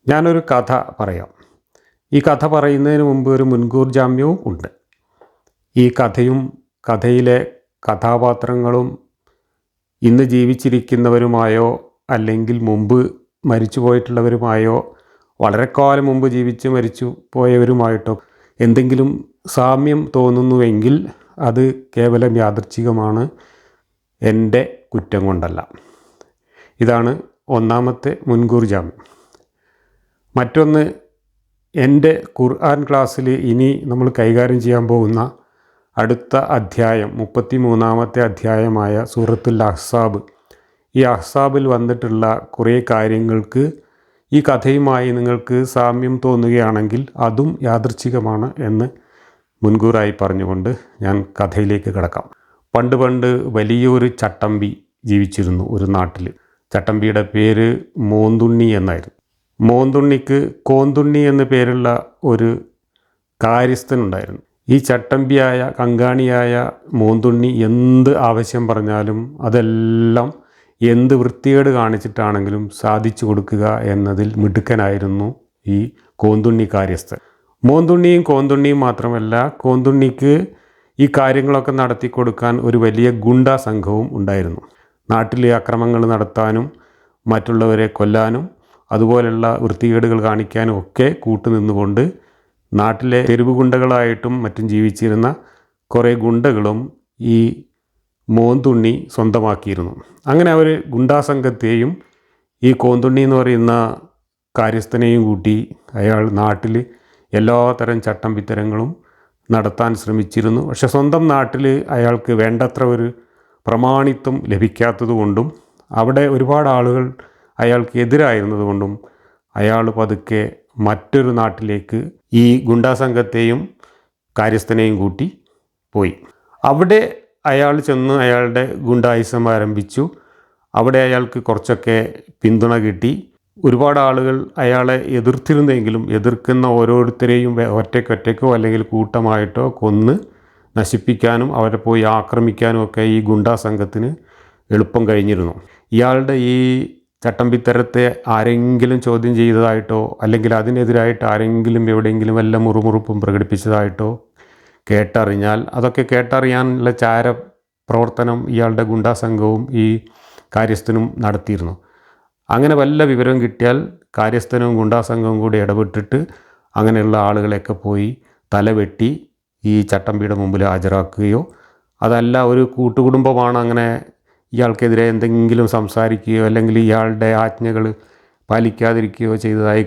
ഞാനൊരു കഥ പറയാം. ഈ കഥ പറയുന്നതിന് മുമ്പ് ഒരു മുൻകൂർ ജാമ്യവും ഉണ്ട്. ഈ കഥയും കഥയിലെ കഥാപാത്രങ്ങളും ഇന്ന് ജീവിച്ചിരിക്കുന്നവരുമായോ അല്ലെങ്കിൽ മുമ്പ് മരിച്ചു പോയിട്ടുള്ളവരുമായോ വളരെ കാലം മുമ്പ് ജീവിച്ച് മരിച്ചു പോയവരുമായിട്ടോ എന്തെങ്കിലും സാമ്യം തോന്നുന്നുവെങ്കിൽ അത് കേവലം യാദൃച്ഛികമാണ്, എൻ്റെ കുറ്റം കൊണ്ടല്ല. ഇതാണ് ഒന്നാമത്തെ മുൻകൂർ ജാമ്യം. മറ്റൊന്ന്, എൻ്റെ ഖുർആൻ ക്ലാസ്സിൽ ഇനി നമ്മൾ കൈകാര്യം ചെയ്യാൻ പോകുന്ന അടുത്ത അധ്യായം 33-ാമത്തെ അധ്യായമായ സൂറത്തുൽ അഹ്സാബ്. ഈ അഹ്സാബിൽ വന്നിട്ടുള്ള കുറേ കാര്യങ്ങൾക്ക് ഈ കഥയുമായി നിങ്ങൾക്ക് സാമ്യം തോന്നുകയാണെങ്കിൽ അതും യാദൃച്ഛികമാണ് എന്ന് മുൻകൂറായി പറഞ്ഞുകൊണ്ട് ഞാൻ കഥയിലേക്ക് കിടക്കാം. പണ്ട് വലിയൊരു ചട്ടമ്പി ജീവിച്ചിരുന്നു ഒരു നാട്ടിൽ. ചട്ടമ്പിയുടെ പേര് മോന്തുണ്ണി എന്നായിരുന്നു. മോന്തുണ്ണിക്ക് കോന്തുണ്ണി എന്ന പേരുള്ള ഒരു കാര്യസ്ഥനുണ്ടായിരുന്നു. ഈ ചട്ടമ്പിയായ കങ്കാണിയായ മോന്തുണ്ണി എന്ത് ആവശ്യം പറഞ്ഞാലും അതെല്ലാം എന്ത് വൃത്തികേട് കാണിച്ചിട്ടാണെങ്കിലും സാധിച്ചു കൊടുക്കുക എന്നതിൽ മിടുക്കനായിരുന്നു ഈ കോന്തുണ്ണി കാര്യസ്ഥൻ. മോന്തുണ്ണിയും കോന്തുണ്ണിയും മാത്രമല്ല, കോന്തുണ്ണിക്ക് ഈ കാര്യങ്ങളൊക്കെ നടത്തി കൊടുക്കാൻ ഒരു വലിയ ഗുണ്ടാ സംഘവും ഉണ്ടായിരുന്നു. നാട്ടിലെ അക്രമങ്ങൾ നടത്താനും മറ്റുള്ളവരെ കൊല്ലാനും അതുപോലെയുള്ള വൃത്തികേടുകൾ കാണിക്കാനും ഒക്കെ കൂട്ടുനിന്നുകൊണ്ട് നാട്ടിലെ തെരുവ് ഗുണ്ടകളായിട്ടും മറ്റും ജീവിച്ചിരുന്ന കുറേ ഗുണ്ടകളും ഈ മോന്തുണ്ണി സ്വന്തമാക്കിയിരുന്നു. അങ്ങനെ അവർ ഗുണ്ടാസംഘത്തെയും ഈ കോന്തുണ്ണി എന്ന് പറയുന്ന കാര്യസ്ഥനെയും കൂട്ടി അയാൾ നാട്ടിൽ എല്ലാത്തരം ചട്ടമ്പിത്തരങ്ങളും നടത്താൻ ശ്രമിച്ചിരുന്നു. പക്ഷെ സ്വന്തം നാട്ടിൽ അയാൾക്ക് വേണ്ടത്ര ഒരു പ്രമാണിത്വം ലഭിക്കാത്തതുകൊണ്ടും അവിടെ ഒരുപാട് ആളുകൾ അയാൾക്ക് എതിരായിരുന്നതുകൊണ്ടും അയാൾ പതുക്കെ മറ്റൊരു നാട്ടിലേക്ക് ഈ ഗുണ്ടാസംഘത്തെയും കാര്യസ്ഥനെയും കൂട്ടി പോയി. അവിടെ അയാൾ ചെന്ന് അയാളുടെ ഗുണ്ടായുസം ആരംഭിച്ചു. അവിടെ അയാൾക്ക് കുറച്ചൊക്കെ പിന്തുണ കിട്ടി. ഒരുപാട് ആളുകൾ അയാളെ എതിർത്തിരുന്നെങ്കിലും എതിർക്കുന്ന ഓരോരുത്തരെയും ഒറ്റയ്ക്കോ അല്ലെങ്കിൽ കൂട്ടമായിട്ടോ കൊന്ന് നശിപ്പിക്കാനും അവരെ പോയി ആക്രമിക്കാനും ഒക്കെ ഈ ഗുണ്ടാസംഘത്തിന് എളുപ്പം കഴിഞ്ഞിരുന്നു. ഇയാളുടെ ഈ ചട്ടമ്പിത്തരത്തെ ആരെങ്കിലും ചോദ്യം ചെയ്തതായിട്ടോ അല്ലെങ്കിൽ അതിനെതിരായിട്ട് ആരെങ്കിലും എവിടെയെങ്കിലും വല്ല മുറുമുറുപ്പും പ്രകടിപ്പിച്ചതായിട്ടോ കേട്ടറിഞ്ഞാൽ അതൊക്കെ കേട്ടറിയാനുള്ള പ്രവർത്തനം ഇയാളുടെ ഗുണ്ടാസംഘവും ഈ കാര്യസ്ഥനും നടത്തിയിരുന്നു. അങ്ങനെ വല്ല വിവരം കിട്ടിയാൽ കാര്യസ്ഥനും ഗുണ്ടാസംഘവും കൂടി ഇടപെട്ടിട്ട് അങ്ങനെയുള്ള ആളുകളെയൊക്കെ പോയി തലവെട്ടി ഈ ചട്ടമ്പിയുടെ മുമ്പിൽ ഹാജരാക്കുകയോ, അതല്ല ഒരു കൂട്ടുകുടുംബമാണ് അങ്ങനെ ഇയാൾക്കെതിരെ എന്തെങ്കിലും സംസാരിക്കുകയോ അല്ലെങ്കിൽ ഇയാളുടെ ആജ്ഞകൾ പാലിക്കാതിരിക്കുകയോ ചെയ്തതായി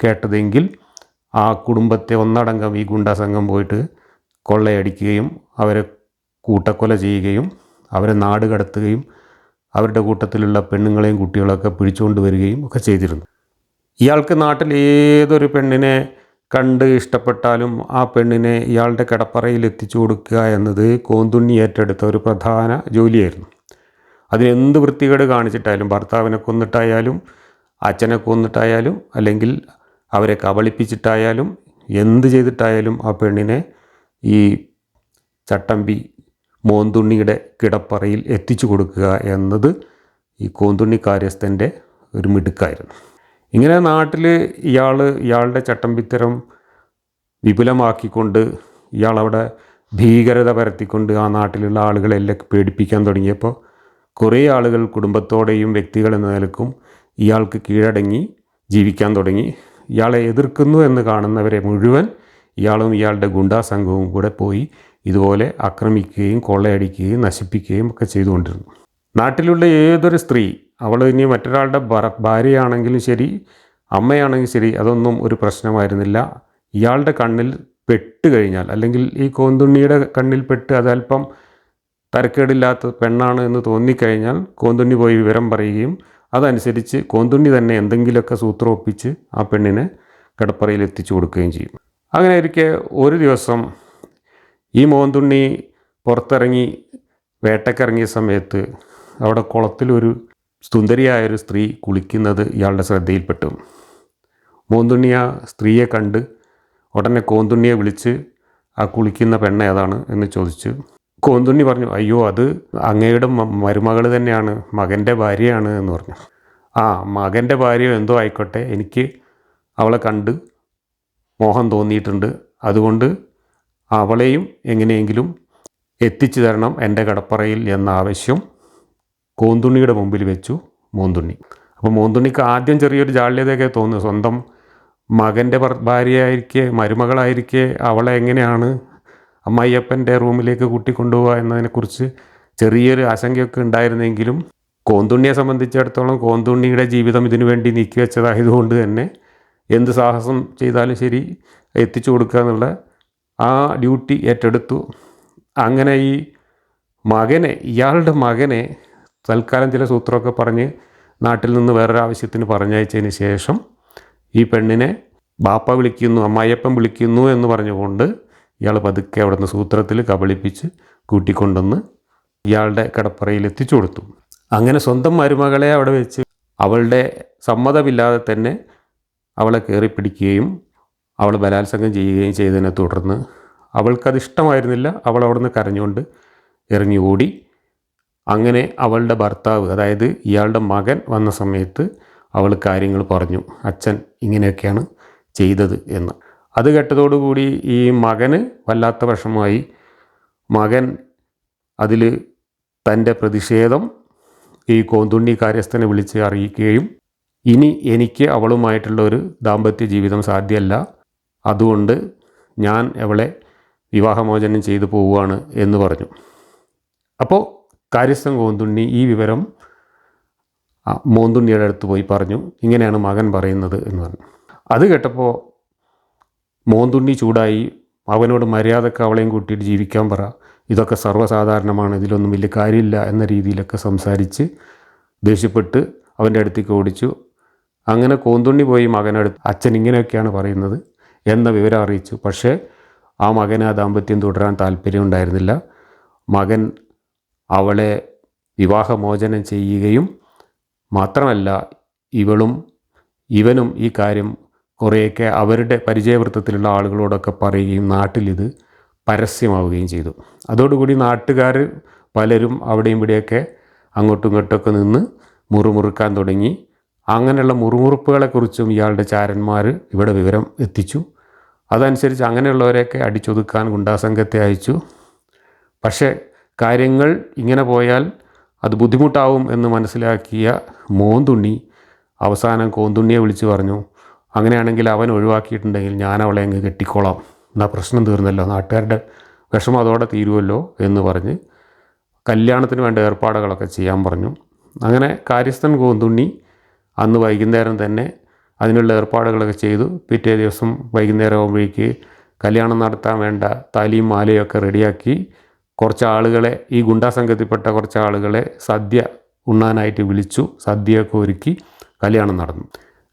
കേട്ടതെങ്കിൽ ആ കുടുംബത്തെ ഒന്നടങ്കം ഈ ഗുണ്ടാസംഘം പോയിട്ട് കൊള്ളയടിക്കുകയും അവരെ കൂട്ടക്കൊല ചെയ്യുകയും അവരെ നാട് കടത്തുകയും അവരുടെ കൂട്ടത്തിലുള്ള പെണ്ണുങ്ങളെയും കുട്ടികളൊക്കെ പിടിച്ചുകൊണ്ട് വരികയും ഒക്കെ ചെയ്തിരുന്നു. ഇയാൾക്ക് നാട്ടിൽ ഏതൊരു പെണ്ണിനെ കണ്ട് ഇഷ്ടപ്പെട്ടാലും ആ പെണ്ണിനെ ഇയാളുടെ കിടപ്പറയിൽ എത്തിച്ചു കൊടുക്കുക എന്നത് കോന്തുണ്ണി ഏറ്റെടുത്ത ഒരു പ്രധാന ജോലിയായിരുന്നു. അതിനെന്ത് വൃത്തികേട് കാണിച്ചിട്ടായാലും, ഭർത്താവിനെ കൊന്നിട്ടായാലും അച്ഛനെ കൊന്നിട്ടായാലും അല്ലെങ്കിൽ അവരെ കബളിപ്പിച്ചിട്ടായാലും എന്ത് ചെയ്തിട്ടായാലും ആ പെണ്ണിനെ ഈ ചട്ടമ്പി മോന്തുണ്ണിയുടെ കിടപ്പറയിൽ എത്തിച്ചു കൊടുക്കുക എന്നത് ഈ കോന്തുണ്ണി കാര്യസ്ഥൻ്റെ ഒരു മിടുക്കായിരുന്നു. ഇങ്ങനെ നാട്ടിൽ ഇയാളുടെ ചട്ടമ്പിത്തരം വിപുലമാക്കിക്കൊണ്ട് ഇയാളവിടെ ഭീകരത പരത്തിക്കൊണ്ട് ആ നാട്ടിലുള്ള ആളുകളെല്ലാം പേടിപ്പിക്കാൻ തുടങ്ങിയപ്പോൾ കുറേ ആളുകൾ കുടുംബത്തോടെയും വ്യക്തികൾ എന്ന നിലക്കും ഇയാൾക്ക് കീഴടങ്ങി ജീവിക്കാൻ തുടങ്ങി. ഇയാളെ എതിർക്കുന്നു എന്ന് കാണുന്നവരെ മുഴുവൻ ഇയാളും ഇയാളുടെ ഗുണ്ടാസംഘവും കൂടെ പോയി ഇതുപോലെ ആക്രമിക്കുകയും കൊള്ളയടിക്കുകയും നശിപ്പിക്കുകയും ഒക്കെ ചെയ്തുകൊണ്ടിരുന്നു. നാട്ടിലുള്ള ഏതൊരു സ്ത്രീ, അവൾ ഇനി മറ്റൊരാളുടെ ഭാര്യയാണെങ്കിലും ശരി, അമ്മയാണെങ്കിലും ശരി, അതൊന്നും ഒരു പ്രശ്നമായിരുന്നില്ല. ഇയാളുടെ കണ്ണിൽ പെട്ട് കഴിഞ്ഞാൽ അല്ലെങ്കിൽ ഈ കോന്തുണ്ണിയുടെ കണ്ണിൽ പെട്ട് അതല്പം തരക്കേടില്ലാത്ത പെണ്ണാണ് എന്ന് തോന്നിക്കഴിഞ്ഞാൽ കോന്തുണ്ണി പോയി വിവരം പറയുകയും അതനുസരിച്ച് കോന്തുണ്ണി തന്നെ എന്തെങ്കിലുമൊക്കെ സൂത്രം ഒപ്പിച്ച് ആ പെണ്ണിനെ കിടപ്പറയിൽ എത്തിച്ചു കൊടുക്കുകയും ചെയ്യും. അങ്ങനെ ഇരിക്കെ ഒരു ദിവസം ഈ മോന്തുണ്ണി പുറത്തിറങ്ങി വേട്ടക്കിറങ്ങിയ സമയത്ത് അവിടെ കുളത്തിലൊരു സുന്ദരിയായൊരു സ്ത്രീ കുളിക്കുന്നത് ഇയാളുടെ ശ്രദ്ധയിൽപ്പെട്ടു. മോന്തുണ്ണി ആ സ്ത്രീയെ കണ്ട് ഉടനെ കോന്തുണ്ണിയെ വിളിച്ച് ആ കുളിക്കുന്ന പെണ്ണ് ഏതാണ് എന്ന് ചോദിച്ചു. കോന്തുണ്ണി പറഞ്ഞു, അയ്യോ അത് അങ്ങയുടെ മരുമകൾ തന്നെയാണ്, മകൻ്റെ ഭാര്യയാണ് എന്ന് പറഞ്ഞു. ആ മകൻ്റെ ഭാര്യയോ എന്തോ ആയിക്കോട്ടെ, എനിക്ക് അവളെ കണ്ട് മോഹം തോന്നിയിട്ടുണ്ട്. അതുകൊണ്ട് അവളെയും എങ്ങനെയെങ്കിലും എത്തിച്ചു തരണം എൻ്റെ കടപ്പറയിൽ എന്ന ആവശ്യം കോന്തുണ്ണിയുടെ മുമ്പിൽ വെച്ചു മോന്തുണ്ണി. അപ്പോൾ മോന്തുണ്ണിക്ക് ആദ്യം ചെറിയൊരു ജാള്യതയൊക്കെ തോന്നുന്നു. സ്വന്തം മകൻ്റെ ഭാര്യയായിരിക്കെ, മരുമകളായിരിക്കെ അവളെ എങ്ങനെയാണ് അമ്മായിയപ്പൻ്റെ റൂമിലേക്ക് കൂട്ടിക്കൊണ്ടുപോകുക എന്നതിനെക്കുറിച്ച് ചെറിയൊരു ആശങ്കയൊക്കെ ഉണ്ടായിരുന്നെങ്കിലും കോന്തുണ്ണിയെ സംബന്ധിച്ചിടത്തോളം കോന്തുണ്ണിയുടെ ജീവിതം ഇതിനു വേണ്ടി നീക്കി വെച്ചതായതുകൊണ്ട് തന്നെ എന്ത് സാഹസം ചെയ്താലും ശരി എത്തിച്ചു കൊടുക്കുക എന്നുള്ള ആ ഡ്യൂട്ടി ഏറ്റെടുത്തു. അങ്ങനെ ഈ ഇയാളുടെ മകനെ തൽക്കാലം ചില സൂത്രമൊക്കെ പറഞ്ഞ് നാട്ടിൽ നിന്ന് വേറൊരാവശ്യത്തിന് പറഞ്ഞയച്ചതിന് ശേഷം ഈ പെണ്ണിനെ ബാപ്പ വിളിക്കുന്നു, അമ്മായിയപ്പൻ വിളിക്കുന്നു എന്ന് പറഞ്ഞുകൊണ്ട് ഇയാൾ പതുക്കെ അവിടുന്ന് സൂത്രത്തിൽ കബളിപ്പിച്ച് കൂട്ടിക്കൊണ്ടുവന്ന് ഇയാളുടെ കിടപ്പറയിൽ എത്തിച്ചു കൊടുത്തു. അങ്ങനെ സ്വന്തം മരുമകളെ അവിടെ വെച്ച് അവളുടെ സമ്മതമില്ലാതെ തന്നെ അവളെ കയറിപ്പിടിക്കുകയും അവൾ ബലാത്സംഗം ചെയ്യുകയും ചെയ്തതിനെ തുടർന്ന് അവൾക്കത് ഇഷ്ടമായിരുന്നില്ല. അവൾ അവിടുന്ന് കരഞ്ഞുകൊണ്ട് ഇറങ്ങി ഓടി. അങ്ങനെ അവളുടെ ഭർത്താവ്, അതായത് ഇയാളുടെ മകൻ വന്ന സമയത്ത് അവൾ കാര്യങ്ങൾ പറഞ്ഞു, അച്ഛൻ ഇങ്ങനെയൊക്കെയാണ് ചെയ്തത് എന്ന്. അത് കേട്ടതോടുകൂടി ഈ മകന് വല്ലാത്ത വിഷമമായി. മകൻ അതിൽ തൻ്റെ പ്രതിഷേധം ഈ കോന്തുണ്ണി കാര്യസ്ഥനെ വിളിച്ച് അറിയിക്കുകയും ഇനി എനിക്ക് അവളുമായിട്ടുള്ള ഒരു ദാമ്പത്യ ജീവിതം സാധ്യമല്ല, അതുകൊണ്ട് ഞാൻ അവളെ വിവാഹമോചനം ചെയ്തു പോവുകയാണ് എന്ന് പറഞ്ഞു. അപ്പോൾ കാര്യസ്ഥൻ കോന്തുണ്ണി ഈ വിവരം മോന്തുണ്ണിയുടെ അടുത്ത് പോയി പറഞ്ഞു, ഇങ്ങനെയാണ് മകൻ പറയുന്നത് എന്ന് പറഞ്ഞു. അത് കേട്ടപ്പോൾ മോന്തുണ്ണി ചൂടായി. അവനോട് മര്യാദക്ക് അവളെയും കൂട്ടിയിട്ട് ജീവിക്കാൻ പറ, ഇതൊക്കെ സർവ്വസാധാരണമാണ്, ഇതിലൊന്നും വലിയ കാര്യമില്ല എന്ന രീതിയിലൊക്കെ സംസാരിച്ച് ദേഷ്യപ്പെട്ട് അവൻ്റെ അടുത്തേക്ക് ഓടിച്ചു. അങ്ങനെ കോന്തുണ്ണി പോയി മകനടുത്ത് അച്ഛൻ ഇങ്ങനെയൊക്കെയാണ് പറയുന്നത് എന്ന വിവരം അറിയിച്ചു. പക്ഷേ ആ മകന് ആ ദാമ്പത്യം തുടരാൻ താല്പര്യം ഉണ്ടായിരുന്നില്ല. മകൻ അവളെ വിവാഹമോചനം ചെയ്യുകയും മാത്രമല്ല ഇവനും ഈ കാര്യം കുറേയൊക്കെ അവരുടെ പരിചയവൃത്തത്തിലുള്ള ആളുകളോടൊക്കെ പറയുകയും നാട്ടിലിത് പരസ്യമാവുകയും ചെയ്തു. അതോടുകൂടി നാട്ടുകാർ പലരും അവിടെയും ഇവിടെയൊക്കെ അങ്ങോട്ടും ഇങ്ങോട്ടൊക്കെ നിന്ന് മുറുമുറുക്കാൻ തുടങ്ങി. അങ്ങനെയുള്ള മുറുമുറുപ്പുകളെക്കുറിച്ചും ഇയാളുടെ ചാരന്മാർ ഇവിടെ വിവരം എത്തിച്ചു. അതനുസരിച്ച് അങ്ങനെയുള്ളവരെയൊക്കെ അടിച്ചൊതുക്കാൻ ഗുണ്ടാസംഘത്തെ അയച്ചു. പക്ഷേ കാര്യങ്ങൾ ഇങ്ങനെ പോയാൽ അത് ബുദ്ധിമുട്ടാവും എന്ന് മനസ്സിലാക്കിയ മോന്തുണ്ണി അവസാനം കോന്തുണ്ണിയെ വിളിച്ച് പറഞ്ഞു, അങ്ങനെയാണെങ്കിൽ അവൻ ഒഴിവാക്കിയിട്ടുണ്ടെങ്കിൽ ഞാൻ അവളെ അങ്ങ് കെട്ടിക്കോളാം, എന്നാൽ പ്രശ്നം തീർന്നല്ലോ, നാട്ടുകാരുടെ വിഷമം അതോടെ തീരുമല്ലോ എന്ന് പറഞ്ഞ് കല്യാണത്തിന് വേണ്ട ഏർപ്പാടുകളൊക്കെ ചെയ്യാൻ പറഞ്ഞു. അങ്ങനെ കാര്യസ്ഥൻ കോന്തുണ്ണി അന്ന് വൈകുന്നേരം തന്നെ അതിനുള്ള ഏർപ്പാടുകളൊക്കെ ചെയ്തു. പിറ്റേ ദിവസം വൈകുന്നേരം ആകുമ്പോഴേക്ക് കല്യാണം നടത്താൻ വേണ്ട താലിയും മാലയൊക്കെ റെഡിയാക്കി കുറച്ച് ആളുകളെ, ഈ ഗുണ്ടാസംഘത്തിൽപ്പെട്ട കുറച്ച് ആളുകളെ സദ്യ ഉണ്ണാനായിട്ട് വിളിച്ചു. സദ്യയൊക്കെ ഒരുക്കി കല്യാണം നടന്നു.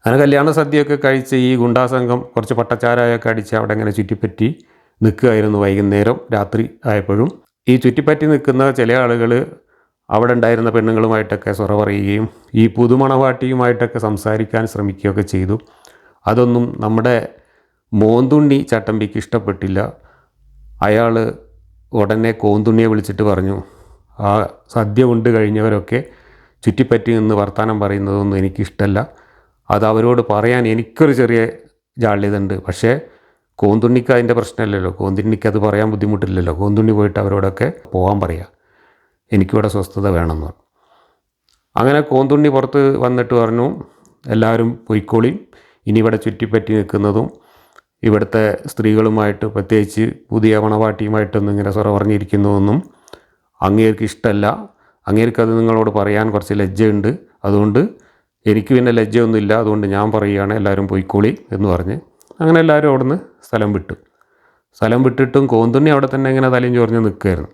അങ്ങനെ കല്യാണ സദ്യയൊക്കെ കഴിച്ച് ഈ ഗുണ്ടാസംഘം കുറച്ച് പട്ടച്ചാരായൊക്കെ അടിച്ച് അവിടെ ഇങ്ങനെ ചുറ്റിപ്പറ്റി നിൽക്കുകയായിരുന്നു. വൈകുന്നേരം രാത്രി ആയപ്പോഴും ഈ ചുറ്റിപ്പറ്റി നിൽക്കുന്ന ചില ആളുകൾ അവിടെ ഉണ്ടായിരുന്ന പെണ്ണുങ്ങളുമായിട്ടൊക്കെ സ്വറ പറയുകയും ഈ പുതുമണവാട്ടിയുമായിട്ടൊക്കെ സംസാരിക്കാൻ ശ്രമിക്കുകയൊക്കെ ചെയ്തു. അതൊന്നും നമ്മുടെ മോന്തുണ്ണി ചട്ടമ്പിക്ക് ഇഷ്ടപ്പെട്ടില്ല. അയാൾ ഉടനെ കോന്തുണ്ണിയെ വിളിച്ചിട്ട് പറഞ്ഞു, ആ സദ്യ കൊണ്ട് കഴിഞ്ഞവരൊക്കെ ചുറ്റിപ്പറ്റി നിന്ന് വർത്തമാനം പറയുന്നതൊന്നും എനിക്കിഷ്ടമല്ല, അത് അവരോട് പറയാൻ എനിക്കൊരു ചെറിയ ജാള്യതയുണ്ട്. പക്ഷേ കോന്തുണ്ണിക്ക് അതിൻ്റെ പ്രശ്നമില്ലല്ലോ, കോന്തുണ്ണിക്ക് അത് പറയാൻ ബുദ്ധിമുട്ടില്ലല്ലോ, കോന്തുണ്ണി പോയിട്ട് അവരോടൊക്കെ പോകാൻ പറയുക, എനിക്കിവിടെ സ്വസ്ഥത വേണമെന്ന് പറഞ്ഞു. അങ്ങനെ കോന്തുണ്ണി പുറത്ത് വന്നിട്ട് പറഞ്ഞു, എല്ലാവരും പൊയ്ക്കോളി, ഇനി ഇവിടെ ചുറ്റിപ്പറ്റി നിൽക്കുന്നതും ഇവിടുത്തെ സ്ത്രീകളുമായിട്ട് പ്രത്യേകിച്ച് പുതിയ മണവാട്ടിയുമായിട്ടൊന്നും ഇങ്ങനെ സ്വറ പറഞ്ഞിരിക്കുന്നതൊന്നും അങ്ങേർക്ക് ഇഷ്ടമല്ല, അങ്ങേർക്കത് നിങ്ങളോട് പറയാൻ കുറച്ച് ലജ്ജയുണ്ട്, അതുകൊണ്ട് എനിക്ക് പിന്നെ ലജ്ജയൊന്നുമില്ല, അതുകൊണ്ട് ഞാൻ പറയുകയാണ്, എല്ലാവരും പൊയ്ക്കോളി എന്ന് പറഞ്ഞ് അങ്ങനെ എല്ലാവരും അവിടുന്ന് സ്ഥലം വിട്ടു. സ്ഥലം വിട്ടിട്ടും കോന്തുണ്ണി അവിടെ തന്നെ ഇങ്ങനെ തലയും ചൊറിഞ്ഞ് നിൽക്കുകയായിരുന്നു.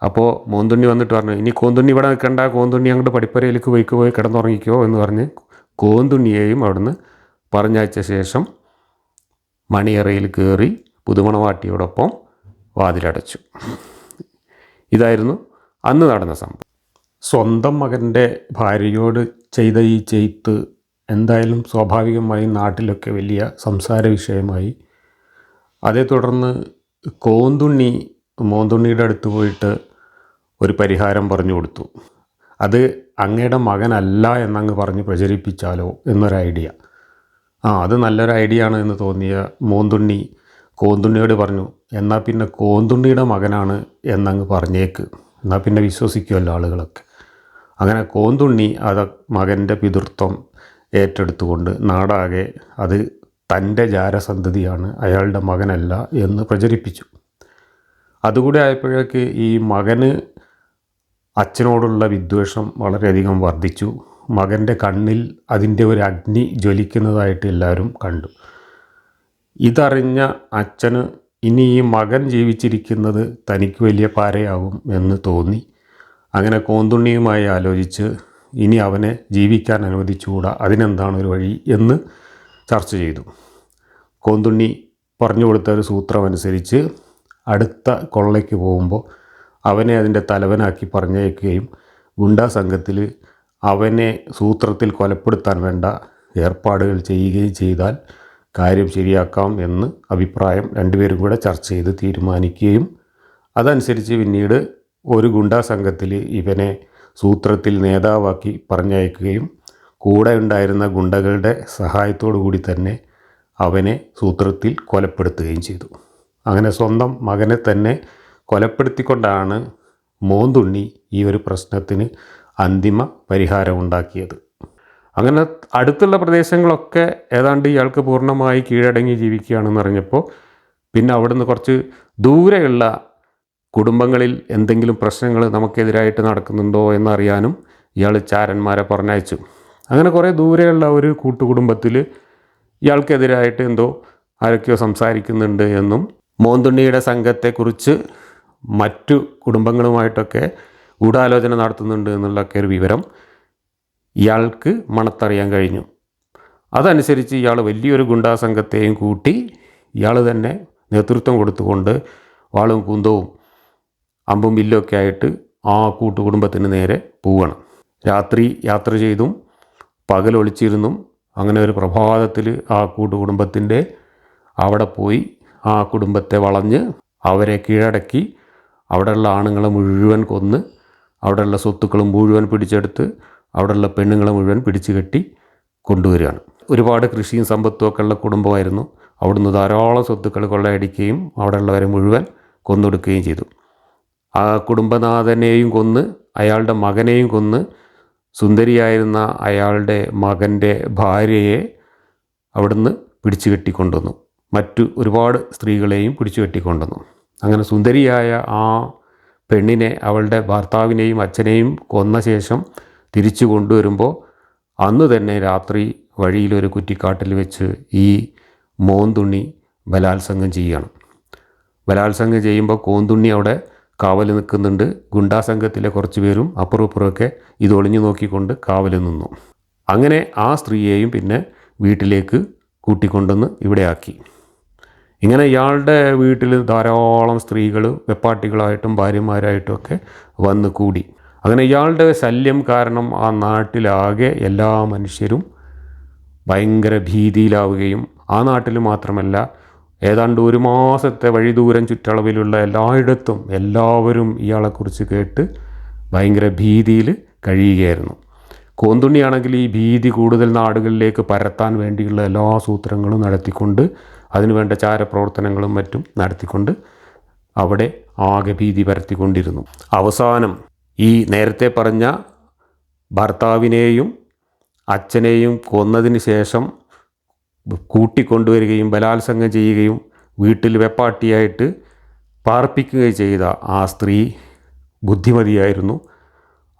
അപ്പോൾ മോന്തുണ്ണി വന്നിട്ട് പറഞ്ഞു, ഇനി കോന്തുണ്ണി ഇവിടെ നിൽക്കണ്ട, കോന്തുണ്ണി അങ്ങോട്ട് പടിപ്പരയിലേക്ക് പോയി കിടന്നുറങ്ങിക്കോ എന്ന് പറഞ്ഞ് കോന്തുണ്ണിയെയും അവിടുന്ന് പറഞ്ഞയച്ച ശേഷം മണിയറയിൽ കയറി പുതുമണവാട്ടിയോടൊപ്പം വാതിലടച്ചു. ഇതായിരുന്നു അന്ന് നടന്ന സംഭവം. സ്വന്തം മകൻ്റെ ഭാര്യയോട് ചെയ്ത ഈ ചെയ്ത്ത് എന്തായാലും സ്വാഭാവികമായും നാട്ടിലൊക്കെ വലിയ സംസാര വിഷയമായി. അതേ തുടർന്ന് കോന്തുണ്ണി മോന്തുണ്ണിയുടെ അടുത്ത് പോയിട്ട് ഒരു പരിഹാരം പറഞ്ഞു കൊടുത്തു. അത് അങ്ങയുടെ മകനല്ല എന്നങ്ങ് പറഞ്ഞ് പ്രചരിപ്പിച്ചാലോ എന്നൊരു ഐഡിയ. അത് നല്ലൊരു ഐഡിയ ആണ് എന്ന് തോന്നിയ മോന്തുണ്ണി കോന്തുണ്ണിയോട് പറഞ്ഞു, എന്നാൽ പിന്നെ കോന്തുണ്ണിയുടെ മകനാണ് എന്നങ്ങ് പറഞ്ഞേക്ക്, എന്നാൽ പിന്നെ വിശ്വസിക്കുമല്ലോ ആളുകളൊക്കെ. അങ്ങനെ കോന്തുണ്ണി മകൻ്റെ പിതൃത്വം ഏറ്റെടുത്തുകൊണ്ട് നാടാകെ അത് തൻ്റെ ജാരസന്തതിയാണ്, അയാളുടെ മകനല്ല എന്ന് പ്രചരിപ്പിച്ചു. അതുകൂടി ആയപ്പോഴേക്ക് ഈ മകന് അച്ഛനോടുള്ള വിദ്വേഷം വളരെയധികം വർദ്ധിച്ചു. മകൻ്റെ കണ്ണിൽ അതിൻ്റെ ഒരു അഗ്നി ജ്വലിക്കുന്നതായിട്ട് എല്ലാവരും കണ്ടു. ഇതറിഞ്ഞ അച്ഛന് ഇനി ഈ മകൻ ജീവിച്ചിരിക്കുന്നത് തനിക്ക് വലിയ പാരയാകും എന്ന് തോന്നി. അങ്ങനെ കോന്തുണ്ണിയുമായി ആലോചിച്ച് ഇനി അവനെ ജീവിക്കാൻ അനുവദിച്ചുകൂടാ, അതിനെന്താണ് ഒരു വഴി എന്ന് ചർച്ച ചെയ്തു. കോന്തുണ്ണി പറഞ്ഞു കൊടുത്ത ഒരു സൂത്രമനുസരിച്ച് അടുത്ത കൊള്ളയ്ക്ക് പോകുമ്പോൾ അവനെ അതിൻ്റെ തലവനാക്കി പറഞ്ഞയക്കുകയും ഗുണ്ടാ സംഘത്തിൽ അവനെ സൂത്രത്തിൽ കൊലപ്പെടുത്താൻ വേണ്ട ഏർപ്പാടുകൾ ചെയ്യുകയും ചെയ്താൽ കാര്യം ശരിയാക്കാം എന്ന് അഭിപ്രായം രണ്ടുപേരും കൂടെ ചർച്ച ചെയ്ത് തീരുമാനിക്കുകയും അതനുസരിച്ച് പിന്നീട് ഒരു ഗുണ്ടാ സംഘത്തിൽ ഇവനെ സൂത്രത്തിൽ നേതാവാക്കി പറഞ്ഞയക്കുകയും കൂടെ ഉണ്ടായിരുന്ന ഗുണ്ടകളുടെ സഹായത്തോടു കൂടി തന്നെ അവനെ സൂത്രത്തിൽ കൊലപ്പെടുത്തുകയും ചെയ്തു. അങ്ങനെ സ്വന്തം മകനെ തന്നെ കൊലപ്പെടുത്തിക്കൊണ്ടാണ് മോന്തുണ്ണി ഈ ഒരു പ്രശ്നത്തിന് അന്തിമ പരിഹാരമുണ്ടാക്കിയത്. അങ്ങനെ അടുത്തുള്ള പ്രദേശങ്ങളൊക്കെ ഏതാണ്ട് ഇയാൾക്ക് പൂർണ്ണമായി കീഴടങ്ങി ജീവിക്കുകയാണെന്ന് അറിഞ്ഞപ്പോൾ പിന്നെ അവിടുന്ന് കുറച്ച് ദൂരെയുള്ള കുടുംബങ്ങളിൽ എന്തെങ്കിലും പ്രശ്നങ്ങൾ നമുക്കെതിരായിട്ട് നടക്കുന്നുണ്ടോ എന്നറിയാനും ഇയാൾ ചാരന്മാരെ പറഞ്ഞയച്ചു. അങ്ങനെ കുറേ ദൂരെയുള്ള ഒരു കൂട്ടുകുടുംബത്തിൽ ഇയാൾക്കെതിരായിട്ട് എന്തോ ആരൊക്കെയോ സംസാരിക്കുന്നുണ്ട് എന്നും മോന്തുണ്ണിയുടെ സംഘത്തെക്കുറിച്ച് മറ്റു കുടുംബങ്ങളുമായിട്ടൊക്കെ ഗൂഢാലോചന നടത്തുന്നുണ്ട് എന്നുള്ളൊക്കെ ഒരു വിവരം ഇയാൾക്ക് മണത്തറിയാൻ കഴിഞ്ഞു. അതനുസരിച്ച് ഇയാൾ വലിയൊരു ഗുണ്ടാ സംഘത്തെയും കൂട്ടി ഇയാൾ തന്നെ നേതൃത്വം കൊടുത്തുകൊണ്ട് വാളും കുന്തവും അമ്പും വില്ലൊക്കെ ആയിട്ട് ആ കൂട്ടുകുടുംബത്തിന് നേരെ പോവുകയാണ്. രാത്രി യാത്ര ചെയ്തും പകലൊളിച്ചിരുന്നും അങ്ങനെ ഒരു പ്രഭാതത്തിൽ ആ കൂട്ടുകുടുംബത്തിൻ്റെ അവിടെ പോയി ആ കുടുംബത്തെ വളഞ്ഞ് അവരെ കീഴടക്കി അവിടെയുള്ള ആണുങ്ങളെ മുഴുവൻ കൊന്ന് അവിടെയുള്ള സ്വത്തുക്കളും മുഴുവൻ പിടിച്ചെടുത്ത് അവിടെയുള്ള പെണ്ണുങ്ങളെ മുഴുവൻ പിടിച്ചു കെട്ടി കൊണ്ടുവരികയാണ്. ഒരുപാട് കൃഷിയും സമ്പത്തും ഒക്കെ ഉള്ള കുടുംബമായിരുന്നു. അവിടുന്ന് ധാരാളം സ്വത്തുക്കൾ കൊള്ളയടിക്കുകയും അവിടെയുള്ളവരെ മുഴുവൻ കൊന്നൊടുക്കുകയും ചെയ്തു. ആ കുടുംബനാഥനെയും കൊന്ന് അയാളുടെ മകനെയും കൊന്ന് സുന്ദരിയായിരുന്ന അയാളുടെ മകൻ്റെ ഭാര്യയെ അവിടുന്ന് പിടിച്ചു കെട്ടിക്കൊണ്ടുവന്നു. മറ്റു ഒരുപാട് സ്ത്രീകളെയും പിടിച്ചു കെട്ടിക്കൊണ്ടുവന്നു. അങ്ങനെ സുന്ദരിയായ ആ പെണ്ണിനെ അവളുടെ ഭർത്താവിനെയും അച്ഛനെയും കൊന്ന ശേഷം തിരിച്ചു കൊണ്ടുവരുമ്പോൾ അന്ന് തന്നെ രാത്രി വഴിയിലൊരു കുറ്റിക്കാട്ടിൽ വെച്ച് ഈ മോന്തുണ്ണി ബലാത്സംഗം ചെയ്യുകയാണ്. ബലാത്സംഗം ചെയ്യുമ്പോൾ കോന്തുണ്ണി അവിടെ കാവൽ നിൽക്കുന്നുണ്ട്. ഗുണ്ടാ സംഘത്തിലെ കുറച്ച് പേരും അപ്പുറം ഇപ്പുറമൊക്കെ ഇത് ഒളിഞ്ഞു നോക്കിക്കൊണ്ട് കാവൽ നിന്നു. അങ്ങനെ ആ സ്ത്രീയെയും പിന്നെ വീട്ടിലേക്ക് കൂട്ടിക്കൊണ്ടുവന്ന് ഇവിടെ ആക്കി. ഇങ്ങനെ ഇയാളുടെ വീട്ടിൽ ധാരാളം സ്ത്രീകൾ വെപ്പാട്ടികളായിട്ടും ഭാര്യമാരായിട്ടും ഒക്കെ വന്ന് കൂടി. അങ്ങനെ ഇയാളുടെ ശല്യം കാരണം ആ നാട്ടിലാകെ എല്ലാ മനുഷ്യരും ഭയങ്കര ഭീതിയിലാവുകയും ആ നാട്ടിൽ മാത്രമല്ല ഏതാണ്ട് ഒരു മാസത്തെ വഴി ദൂരം ചുറ്റളവിലുള്ള എല്ലായിടത്തും എല്ലാവരും ഇയാളെക്കുറിച്ച് കേട്ട് ഭയങ്കര ഭീതിയിൽ കഴിയുകയായിരുന്നു. കോന്തുണ്ണിയാണെങ്കിൽ ഈ ഭീതി കൂടുതൽ നാടുകളിലേക്ക് പരത്താൻ വേണ്ടിയുള്ള എല്ലാ സൂത്രങ്ങളും നടത്തിക്കൊണ്ട് അതിനുവേണ്ട ചാരപ്രവർത്തനങ്ങളും മറ്റും നടത്തിക്കൊണ്ട് അവിടെ ആകെ ഭീതി പരത്തിക്കൊണ്ടിരുന്നു. അവസാനം ഈ നേരത്തെ പറഞ്ഞ ഭർത്താവിനെയും അച്ഛനെയും കൊന്നതിന് ശേഷം കൂട്ടിക്കൊണ്ടുവരികയും ബലാത്സംഗം ചെയ്യുകയും വീട്ടിൽ വെപ്പാട്ടിയായിട്ട് പാർപ്പിക്കുകയും ചെയ്ത ആ സ്ത്രീ ബുദ്ധിമതിയായിരുന്നു.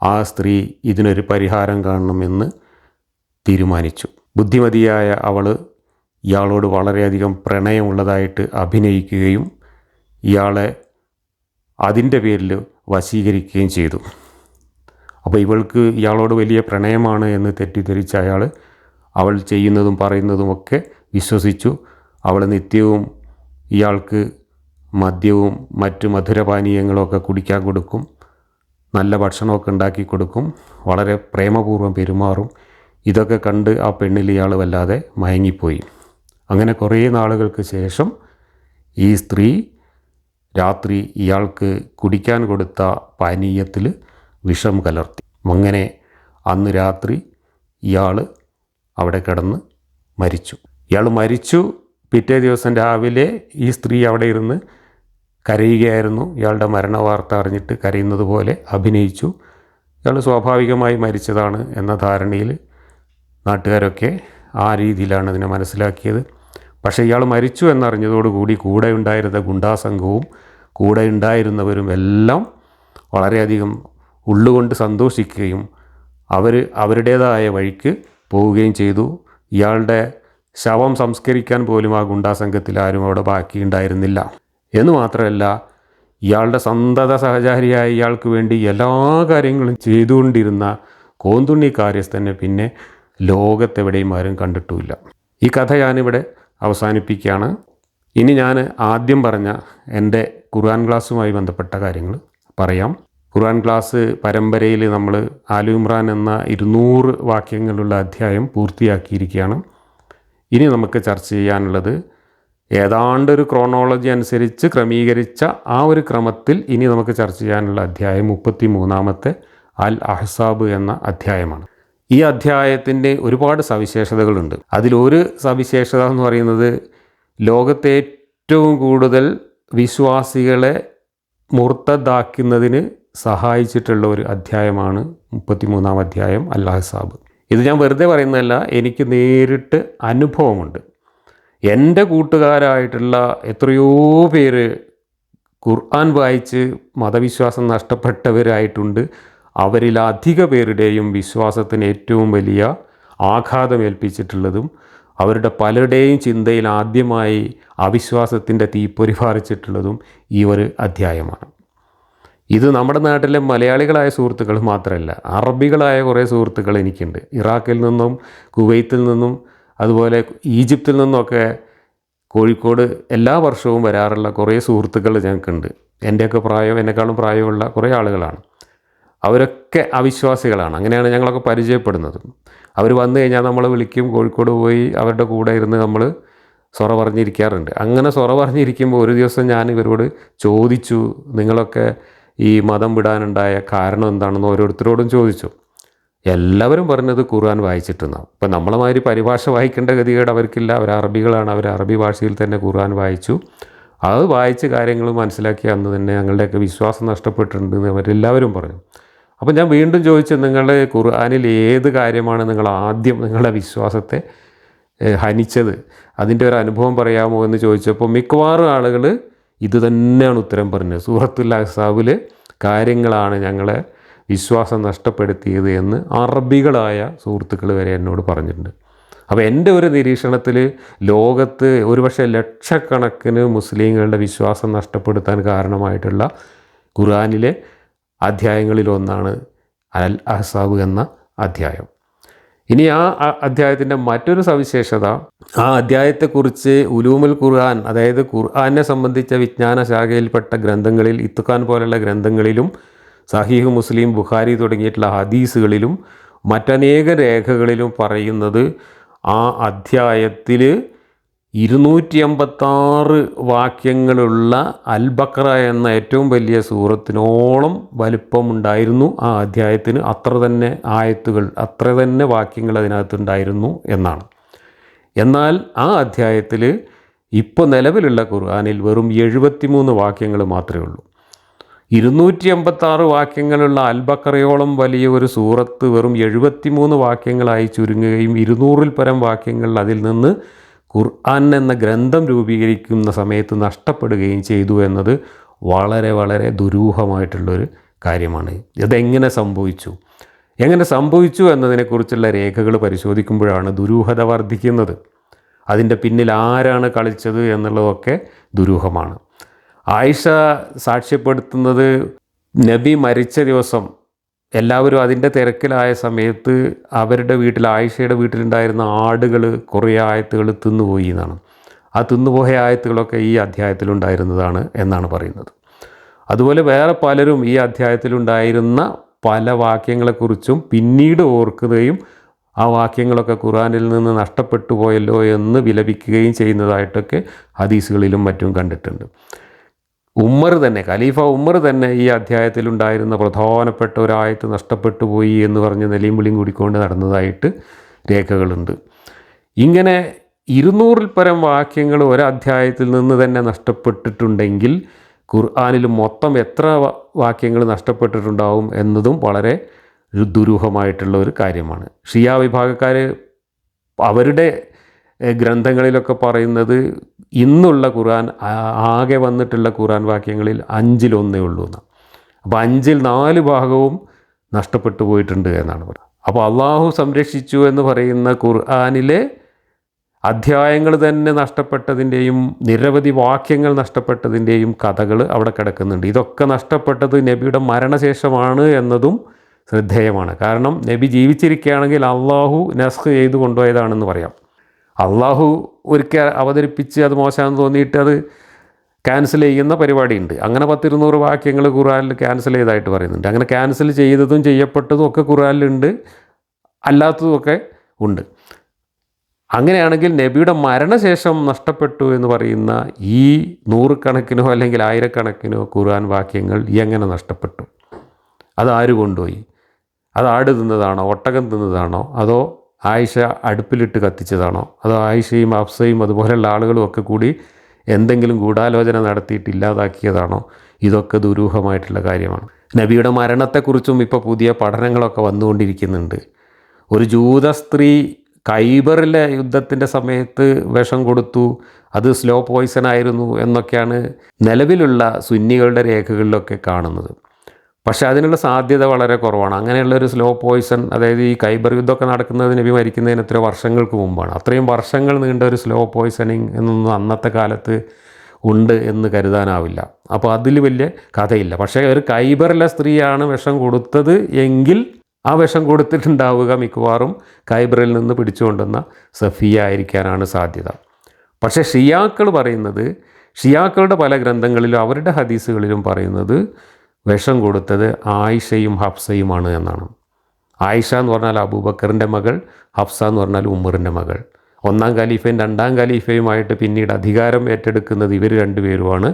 ആ സ്ത്രീ ഇതിനൊരു പരിഹാരം കാണണമെന്ന് തീരുമാനിച്ചു. ബുദ്ധിമതിയായ അവൾ ഇയാളോട് വളരെയധികം പ്രണയമുള്ളതായിട്ട് അഭിനയിക്കുകയും ഇയാളെ അതിൻ്റെ പേരിൽ വശീകരിക്കുകയും ചെയ്തു. അപ്പോൾ ഇവൾക്ക് ഇയാളോട് വലിയ പ്രണയമാണ് എന്ന് തെറ്റിദ്ധരിച്ച അയാൾ അവൾ ചെയ്യുന്നതും പറയുന്നതുമൊക്കെ വിശ്വസിച്ചു. അവൾ നിത്യവും ഇയാൾക്ക് മദ്യവും മറ്റ് മധുരപാനീയങ്ങളൊക്കെ കുടിക്കാൻ കൊടുക്കും, നല്ല ഭക്ഷണമൊക്കെ ഉണ്ടാക്കി കൊടുക്കും, വളരെ പ്രേമപൂർവ്വം പെരുമാറും. ഇതൊക്കെ കണ്ട് ആ പെണ്ണിൽ ഇയാൾ വല്ലാതെ മയങ്ങിപ്പോയി. അങ്ങനെ കുറേ നാളുകൾക്ക് ശേഷം ഈ സ്ത്രീ രാത്രി ഇയാൾക്ക് കുടിക്കാൻ കൊടുത്ത പാനീയത്തിൽ വിഷം കലർത്തി. അങ്ങനെ അന്ന് രാത്രി ഇയാൾ അവിടെ കിടന്ന് മരിച്ചു. ഇയാൾ മരിച്ചു. പിറ്റേ ദിവസം രാവിലെ ഈ സ്ത്രീ അവിടെ ഇരുന്ന് കരയുകയായിരുന്നു. ഇയാളുടെ മരണ വാർത്ത അറിഞ്ഞിട്ട് കരയുന്നത് പോലെ അഭിനയിച്ചു. ഇയാൾ സ്വാഭാവികമായി മരിച്ചതാണ് എന്ന ധാരണയിൽ നാട്ടുകാരൊക്കെ ആ രീതിയിലാണ് ഇതിനെ മനസ്സിലാക്കിയത്. പക്ഷേ ഇയാൾ മരിച്ചു എന്നറിഞ്ഞതോടുകൂടി കൂടെ ഉണ്ടായിരുന്ന ഗുണ്ടാസംഘവും കൂടെ ഉണ്ടായിരുന്നവരും എല്ലാം വളരെയധികം ഉള്ളുകൊണ്ട് സന്തോഷിക്കുകയും അവരുടേതായ വഴിക്ക് പോവുകയും ചെയ്തു. ഇയാളുടെ ശവം സംസ്കരിക്കാൻ പോലും ആ ഗുണ്ടാസംഘത്തിൽ ആരും അവിടെ ബാക്കിയുണ്ടായിരുന്നില്ല എന്ന് മാത്രമല്ല, ഇയാളുടെ സന്തത സഹചാരിയായ ഇയാൾക്ക് വേണ്ടി എല്ലാ കാര്യങ്ങളും ചെയ്തുകൊണ്ടിരുന്ന കോന്തുണ്ണി കാര്യസ്ഥനെ പിന്നെ ലോകത്തെവിടെയും ആരും കണ്ടിട്ടുമില്ല. ഈ കഥ ഞാനിവിടെ അവസാനിപ്പിക്കുകയാണ്. ഇനി ഞാൻ ആദ്യം പറഞ്ഞ എൻ്റെ ഖുർആൻ ക്ലാസ്സുമായി ബന്ധപ്പെട്ട കാര്യങ്ങൾ പറയാം. ഖുർആൻ ക്ലാസ് പരമ്പരയിൽ നമ്മൾ ആലു ഇമ്രാൻ എന്ന 200 വാക്യങ്ങളുള്ള അധ്യായം പൂർത്തിയാക്കിയിരിക്കുകയാണ്. ഇനി നമുക്ക് ചർച്ച ചെയ്യാനുള്ളത് ഏതാണ്ടൊരു ക്രോണോളജി അനുസരിച്ച് ക്രമീകരിച്ച ആ ഒരു ക്രമത്തിൽ ഇനി നമുക്ക് ചർച്ച ചെയ്യാനുള്ള അധ്യായം 33-ാമത്തെ അൽ അഹ്സാബ് എന്ന അധ്യായമാണ്. ഈ അധ്യായത്തിൻ്റെ ഒരുപാട് സവിശേഷതകളുണ്ട്. അതിലൊരു സവിശേഷത എന്ന് പറയുന്നത് ലോകത്തെ ഏറ്റവും കൂടുതൽ വിശ്വാസികളെ മുർത്തദാക്കുന്നതിന് സഹായിച്ചിട്ടുള്ള ഒരു അധ്യായമാണ് 33-ാം അധ്യായം അൽ അഹ്സാബ്. ഇത് ഞാൻ വെറുതെ പറയുന്നതല്ല, എനിക്ക് നേരിട്ട് അനുഭവമുണ്ട്. എൻ്റെ കൂട്ടുകാരായിട്ടുള്ള എത്രയോ പേര് ഖുർആൻ വായിച്ച് മതവിശ്വാസം നഷ്ടപ്പെട്ടവരായിട്ടുണ്ട്. അവരിൽ അധിക പേരുടെയും വിശ്വാസത്തിന് ഏറ്റവും വലിയ ആഘാതമേൽപ്പിച്ചിട്ടുള്ളതും അവരുടെ പലരുടെയും ചിന്തയിൽ ആദ്യമായി അവിശ്വാസത്തിൻ്റെ തീപ്പൊരി പാറിച്ചിട്ടുള്ളതും ഈ ഒരു അധ്യായമാണ്. ഇത് നമ്മുടെ നാട്ടിലെ മലയാളികളായ സുഹൃത്തുക്കൾ മാത്രമല്ല, അറബികളായ കുറേ സുഹൃത്തുക്കൾ എനിക്കുണ്ട്. ഇറാഖിൽ നിന്നും കുവൈത്തിൽ നിന്നും അതുപോലെ ഈജിപ്തിൽ നിന്നൊക്കെ കോഴിക്കോട് എല്ലാ വർഷവും വരാറുള്ള കുറേ സുഹൃത്തുക്കൾ ഞങ്ങൾക്കുണ്ട്. എന്നെക്കാളും പ്രായമുള്ള കുറേ ആളുകളാണ്. അവരൊക്കെ അവിശ്വാസികളാണ്. അങ്ങനെയാണ് ഞങ്ങളൊക്കെ പരിചയപ്പെടുന്നത്. അവർ വന്നു കഴിഞ്ഞാൽ നമ്മളെ വിളിക്കും, കോഴിക്കോട് പോയി അവരുടെ കൂടെ ഇരുന്ന് നമ്മൾ സൊറ പറഞ്ഞിരിക്കാറുണ്ട്. അങ്ങനെ സൊറ പറഞ്ഞിരിക്കുമ്പോൾ ഒരു ദിവസം ഞാൻ ഇവരോട് ചോദിച്ചു, നിങ്ങളൊക്കെ ഈ മതം വിടാനുണ്ടായ കാരണം എന്താണെന്ന് ഓരോരുത്തരോടും ചോദിച്ചു. എല്ലാവരും പറഞ്ഞത് ഖുർആൻ വായിച്ചിട്ടെന്നാണ്. ഇപ്പം നമ്മളെ മാതിരി പരിഭാഷ വായിക്കേണ്ട ഗതികേട് അവർക്കില്ല. അവർ അറബികളാണ്. അവർ അറബി ഭാഷയിൽ തന്നെ ഖുർആൻ വായിച്ചു. അത് വായിച്ച് കാര്യങ്ങൾ മനസ്സിലാക്കി അന്ന് തന്നെ ഞങ്ങളുടെയൊക്കെ വിശ്വാസം നഷ്ടപ്പെട്ടിട്ടുണ്ട് എന്ന് അവരെല്ലാവരും പറഞ്ഞു. അപ്പം ഞാൻ വീണ്ടും ചോദിച്ചു, നിങ്ങളുടെ ഖുർആനിൽ ഏത് കാര്യമാണ് നിങ്ങൾ ആദ്യം നിങ്ങളുടെ വിശ്വാസത്തെ ഹനിച്ചത്, അതിൻ്റെ ഒരു അനുഭവം പറയാമോ എന്ന് ചോദിച്ചപ്പോൾ മിക്കവാറും ആളുകൾ ഇത് തന്നെയാണ് ഉത്തരം പറഞ്ഞത്. സൂറത്തുൽ അഹ്സാബിലെ കാര്യങ്ങളാണ് ഞങ്ങളെ വിശ്വാസം നഷ്ടപ്പെടുത്തിയത് എന്ന് അറബികളായ സുഹൃത്തുക്കൾ വരെ എന്നോട് പറഞ്ഞിട്ടുണ്ട്. അപ്പോൾ എൻ്റെ ഒരു നിരീക്ഷണത്തിൽ ലോകത്ത് ഒരുപക്ഷെ ലക്ഷക്കണക്കിന് മുസ്ലിങ്ങളുടെ വിശ്വാസം നഷ്ടപ്പെടുത്താൻ കാരണമായിട്ടുള്ള ഖുർആനിലെ അധ്യായങ്ങളിലൊന്നാണ് അൽ അഹ്സാബ് എന്ന അധ്യായം. ഇനി ആ അധ്യായത്തിൻ്റെ മറ്റൊരു സവിശേഷത, ആ അധ്യായത്തെക്കുറിച്ച് ഉലൂമുൽ ഖുർആൻ, അതായത് ഖുർആനെ സംബന്ധിച്ച വിജ്ഞാന ശാഖയിൽപ്പെട്ട ഗ്രന്ഥങ്ങളിൽ, ഇത്ഖാൻ പോലുള്ള ഗ്രന്ഥങ്ങളിലും സഹീഹ് മുസ്ലിം, ബുഖാരി തുടങ്ങിയിട്ടുള്ള ഹദീസുകളിലും മറ്റനേക രേഖകളിലും പറയുന്നത് ആ അധ്യായത്തിൽ 256 വാക്യങ്ങളുള്ള അൽ ബഖറ എന്ന ഏറ്റവും വലിയ സൂറത്തിനോളം വലിപ്പമുണ്ടായിരുന്നു ആ അധ്യായത്തിന്. അത്ര തന്നെ ആയത്തുകൾ, അത്ര തന്നെ വാക്യങ്ങൾ അതിനകത്തുണ്ടായിരുന്നു എന്നാണ്. എന്നാൽ ആ അധ്യായത്തിൽ ഇപ്പോൾ നിലവിലുള്ള ഖുർആനിൽ വെറും 73 വാക്യങ്ങൾ മാത്രമേ ഉള്ളൂ. 256 വാക്യങ്ങളുള്ള അൽ ബഖറയോളം വലിയ ഒരു സൂറത്ത് വെറും 73 വാക്യങ്ങളായി ചുരുങ്ങുകയും 200-ൽ പരം വാക്യങ്ങൾ അതിൽ നിന്ന് ഖുർആൻ എന്ന ഗ്രന്ഥം രൂപീകരിക്കുന്ന സമയത്ത് നഷ്ടപ്പെടുകയും ചെയ്തു എന്നത് വളരെ വളരെ ദുരൂഹമായിട്ടുള്ളൊരു കാര്യമാണ്. ഇതെങ്ങനെ സംഭവിച്ചു എന്നതിനെക്കുറിച്ചുള്ള രേഖകൾ പരിശോധിക്കുമ്പോഴാണ് ദുരൂഹത വർദ്ധിക്കുന്നത്. അതിൻ്റെ പിന്നിൽ ആരാണ് കളിച്ചത് എന്നുള്ളതൊക്കെ ദുരൂഹമാണ്. ആയിഷ സാക്ഷ്യപ്പെടുത്തുന്നത്, നബി മരിച്ച ദിവസം എല്ലാവരും അതിൻ്റെ തിരക്കിലായ സമയത്ത് അവരുടെ വീട്ടിൽ, ആയിഷയുടെ വീട്ടിലുണ്ടായിരുന്ന ആടുകൾ കുറേ ആയത്തുകൾ തിന്നുപോയി എന്നാണ്. ആ തിന്നുപോയ ആയത്തുകളൊക്കെ ഈ അധ്യായത്തിലുണ്ടായിരുന്നതാണ് എന്നാണ് പറയുന്നത്. അതുപോലെ വേറെ പലരും ഈ അധ്യായത്തിലുണ്ടായിരുന്ന പല വാക്യങ്ങളെക്കുറിച്ചും പിന്നീട് ഓർക്കുകയും ആ വാക്യങ്ങളൊക്കെ ഖുർആനിൽ നിന്ന് നഷ്ടപ്പെട്ടു പോയല്ലോ എന്ന് വിലപിക്കുകയും ചെയ്യുന്നതായിട്ടൊക്കെ ഹദീസുകളിലും മറ്റും കണ്ടിട്ടുണ്ട്. ഖലീഫ ഉമർ തന്നെ ഈ അധ്യായത്തിലുണ്ടായിരുന്ന പ്രധാനപ്പെട്ട ഒരായത്ത് നഷ്ടപ്പെട്ടു പോയി എന്ന് പറഞ്ഞ് നെലിയും വിളിയും കൂടിക്കൊണ്ട് നടന്നതായിട്ട് രേഖകളുണ്ട്. ഇങ്ങനെ 200-ൽ പരം വാക്യങ്ങൾ ഒരധ്യായത്തിൽ നിന്ന് തന്നെ നഷ്ടപ്പെട്ടിട്ടുണ്ടെങ്കിൽ ഖുർആനിൽ മൊത്തം എത്ര വാക്യങ്ങൾ നഷ്ടപ്പെട്ടിട്ടുണ്ടാവും എന്നതും വളരെ ദുരൂഹമായിട്ടുള്ള ഒരു കാര്യമാണ്. ഷിയ വിഭാഗക്കാർ അവരുടെ ഗ്രന്ഥങ്ങളിലൊക്കെ പറയുന്നത് ഇന്നുള്ള ഖുർആൻ ആകെ വന്നിട്ടുള്ള ഖുർആൻ വാക്യങ്ങളിൽ 5-1 ഉള്ളൂ എന്നാണ്. അപ്പോൾ 5-4 ഭാഗവും നഷ്ടപ്പെട്ടു പോയിട്ടുണ്ട് എന്നാണ് പറയുന്നത്. അപ്പോൾ അള്ളാഹു സംരക്ഷിച്ചു എന്ന് പറയുന്ന ഖുർആനിലെ അധ്യായങ്ങൾ തന്നെ നഷ്ടപ്പെട്ടതിൻ്റെയും നിരവധി വാക്യങ്ങൾ നഷ്ടപ്പെട്ടതിൻ്റെയും കഥകൾ അവിടെ കിടക്കുന്നുണ്ട്. ഇതൊക്കെ നഷ്ടപ്പെട്ടത് നബിയുടെ മരണശേഷമാണ് എന്നതും ശ്രദ്ധേയമാണ്. കാരണം നബി ജീവിച്ചിരിക്കുകയാണെങ്കിൽ അള്ളാഹു നസ്ഖ് ചെയ്ത് കൊണ്ടുപോയതാണെന്ന് പറയാം. അള്ളാഹു ഒരിക്കൽ അവതരിപ്പിച്ച് അത് മോശമാണെന്ന് തോന്നിയിട്ട് അത് ക്യാൻസൽ ചെയ്യുന്ന പരിപാടിയുണ്ട്. അങ്ങനെ 10-200 വാക്യങ്ങൾ ഖുർആനിൽ ക്യാൻസൽ ചെയ്തതായിട്ട് പറയുന്നുണ്ട്. അങ്ങനെ ക്യാൻസൽ ചെയ്തതും ചെയ്യപ്പെട്ടതും ഒക്കെ ഖുർആനിലുണ്ട്, അല്ലാത്തതുമൊക്കെ ഉണ്ട്. അങ്ങനെയാണെങ്കിൽ നബിയുടെ മരണശേഷം നഷ്ടപ്പെട്ടു എന്ന് പറയുന്ന ഈ 100 കണക്കിനോ അല്ലെങ്കിൽ 1000 കണക്കിനോ ഖുർആൻ വാക്യങ്ങൾ എങ്ങനെ നഷ്ടപ്പെട്ടു? അതാര് കൊണ്ടുപോയി? അത് ആട് തിന്നതാണോ, ഒട്ടകം തിന്നതാണോ, അതോ ആയിഷ അടുപ്പിലിട്ട് കത്തിച്ചതാണോ, അതോ ആയിഷയും ഹഫ്സയും അതുപോലെയുള്ള ആളുകളും ഒക്കെ കൂടി എന്തെങ്കിലും ഗൂഢാലോചന നടത്തിയിട്ട് ഇല്ലാതാക്കിയതാണോ? ഇതൊക്കെ ദുരൂഹമായിട്ടുള്ള കാര്യമാണ്. നബിയുടെ മരണത്തെക്കുറിച്ചും ഇപ്പോൾ പുതിയ പഠനങ്ങളൊക്കെ വന്നുകൊണ്ടിരിക്കുന്നുണ്ട്. ഒരു ജൂത സ്ത്രീ ഖൈബറിലെ യുദ്ധത്തിൻ്റെ സമയത്ത് വിഷം കൊടുത്തു, അത് സ്ലോ പോയ്സൺ ആയിരുന്നു എന്നൊക്കെയാണ് നിലവിലുള്ള സുന്നികളുടെ രേഖകളിലൊക്കെ കാണുന്നത്. പക്ഷേ അതിനുള്ള സാധ്യത വളരെ കുറവാണ്. അങ്ങനെയുള്ളൊരു സ്ലോ പോയ്സൺ, അതായത് ഈ ഖൈബർ യുദ്ധമൊക്കെ നടക്കുന്നത് നബി മരിക്കുന്നതിന് എത്രയോ വർഷങ്ങൾക്ക് മുമ്പാണ്. അത്രയും വർഷങ്ങൾ നീണ്ട ഒരു സ്ലോ പോയ്സണിങ് എന്നൊന്നും അന്നത്തെ കാലത്ത് ഉണ്ട് എന്ന് കരുതാനാവില്ല. അപ്പോൾ അതിൽ വലിയ കഥയില്ല. പക്ഷേ ഒരു ഖൈബറിലെ സ്ത്രീയാണ് വിഷം കൊടുത്തത് എങ്കിൽ ആ വിഷം കൊടുത്തിട്ടുണ്ടാവുക മിക്കവാറും ഖൈബറിൽ നിന്ന് പിടിച്ചുകൊണ്ടുവന്ന സഫിയ ആയിരിക്കാനാണ് സാധ്യത. പക്ഷേ ഷിയാക്കൾ പറയുന്നത്, ഷിയാക്കളുടെ പല ഗ്രന്ഥങ്ങളിലും അവരുടെ ഹദീസുകളിലും പറയുന്നത് വിഷം കൊടുത്തത് ആയിഷയും ഹഫ്സയുമാണ് എന്നാണ്. ആയിഷ എന്ന് പറഞ്ഞാൽ അബൂബക്കറിൻ്റെ മകൾ, ഹഫ്സ എന്ന് പറഞ്ഞാൽ ഉമറിൻ്റെ മകൾ. 1-ാം ഖലീഫയും 2-ാം ഖലീഫയുമായിട്ട് പിന്നീട് അധികാരം ഏറ്റെടുക്കുന്നത് ഇവർ രണ്ടുപേരുമാണ്.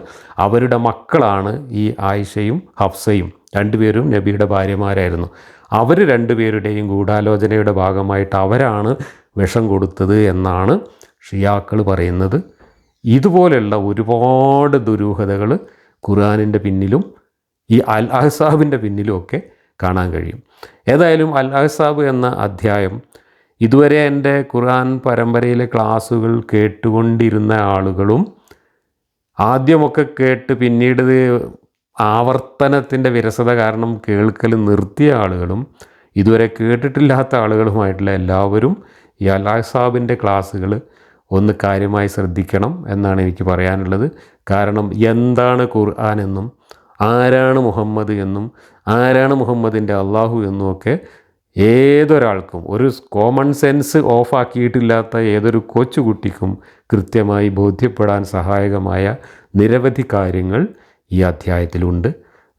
അവരുടെ മക്കളാണ് ഈ ആയിഷയും ഹഫ്സയും. രണ്ടുപേരും നബിയുടെ ഭാര്യമാരായിരുന്നു. അവർ രണ്ടുപേരുടെയും ഗൂഢാലോചനയുടെ ഭാഗമായിട്ട് അവരാണ് വിഷം കൊടുത്തത് എന്നാണ് ഷിയാക്കൾ പറയുന്നത്. ഇതുപോലെയുള്ള ഒരുപാട് ദുരൂഹതകൾ ഖുർആനിൻ്റെ പിന്നിലും ഈ അൽ അഹ്സാബിൻ്റെ പിന്നിലുമൊക്കെ കാണാൻ കഴിയും. ഏതായാലും അൽ അഹ്സാബ് എന്ന അധ്യായം ഇതുവരെ എൻ്റെ ഖുർആൻ പരമ്പരയിലെ ക്ലാസ്സുകൾ കേട്ടുകൊണ്ടിരുന്ന ആളുകളും ആദ്യമൊക്കെ കേട്ട് പിന്നീട് ആവർത്തനത്തിൻ്റെ വിരസത കാരണം കേൾക്കൽ നിർത്തിയ ആളുകളും ഇതുവരെ കേട്ടിട്ടില്ലാത്ത ആളുകളുമായിട്ടുള്ള എല്ലാവരും ഈ അൽ അഹ്സാബിൻ്റെ ക്ലാസ്സുകൾ ഒന്ന് കാര്യമായി ശ്രദ്ധിക്കണം എന്നാണ് എനിക്ക് പറയാനുള്ളത്. കാരണം എന്താണ് ഖുർആൻ എന്നും ആരാണ് മുഹമ്മദ് എന്നും ആരാണ് മുഹമ്മദിൻ്റെ അള്ളാഹു എന്നുമൊക്കെ ഏതൊരാൾക്കും, ഒരു കോമൺ സെൻസ് ഓഫാക്കിയിട്ടില്ലാത്ത ഏതൊരു കൊച്ചുകുട്ടിക്കും കൃത്യമായി ബോധ്യപ്പെടാൻ സഹായകമായ നിരവധി കാര്യങ്ങൾ ഈ അധ്യായത്തിലുണ്ട്.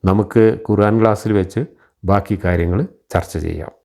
നമുക്ക് ഖുർആൻ ക്ലാസ്സിൽ വെച്ച് ബാക്കി കാര്യങ്ങൾ ചർച്ച ചെയ്യാം.